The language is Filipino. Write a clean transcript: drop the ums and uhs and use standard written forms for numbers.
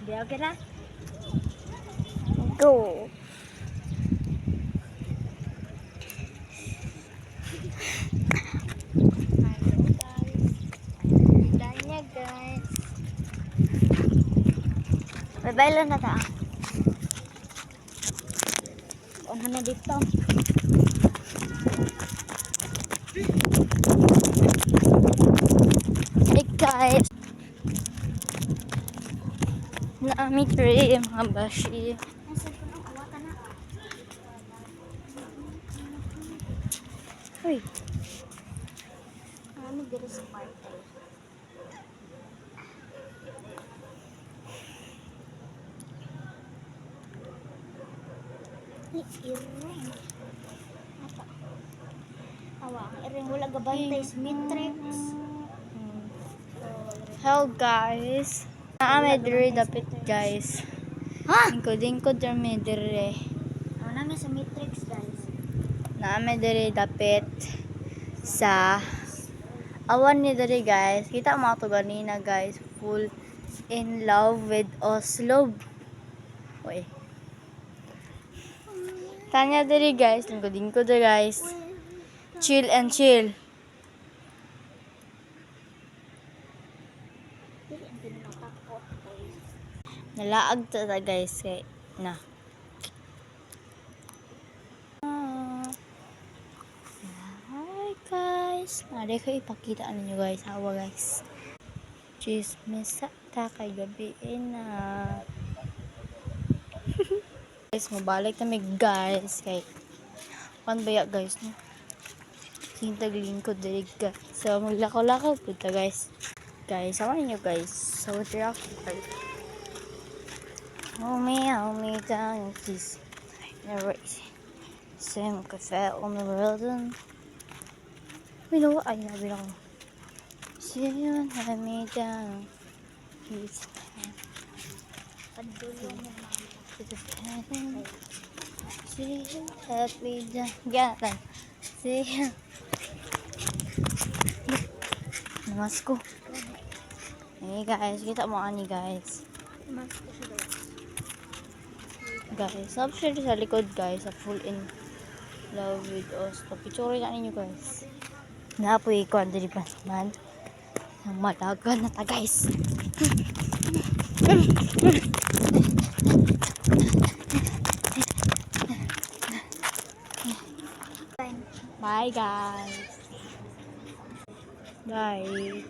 Di okay na? Go. Hello guys. Danya guys. Bye-bye lang na ta. Unhan na dito. Hey guys. Naami tree mga bashi. Nasa ko nang awata na. Uy. Ano dito sa party? Iring. Ato. Awa, iring wala gabantay sa matrix. Hello guys. Naami diri dapit guys. Ha? Lingkod diri diri. Ano namin sa matrix guys? Naami diri dapit sa awan ni diri guys. Kita mo ato ganina guys. Full in love with Oslo. Uy. Tanya diri guys. Lingkod diri guys. Chill and chill. Dili ang pinakatakot. Nalaag ta guys kay na. Hi guys. Nari ko ipakita ninyo guys. Hawa guys. Chismis ta kay gabi na. Guys, mabalik na guys kay kan baya guys no. Sintag lingkod diri guys. So maglakaw-lakaw punta guys. Guys, sama ninyo guys. So direct guys. Hold me down, please. Never same cafe on the world. We know I never know. See you, hold me down, please. Padulo mo mama. See you, help me down. Yeah, then. See you. Namas ko. Hey guys, kita mo ani guys. Mas ko siya guys. Guys, subscribe sa likod guys, sa full in love with us. Picture na ninyo guys. Napoy ko andiri pa man. Ang malaga na ta guys. Bye guys. Bye.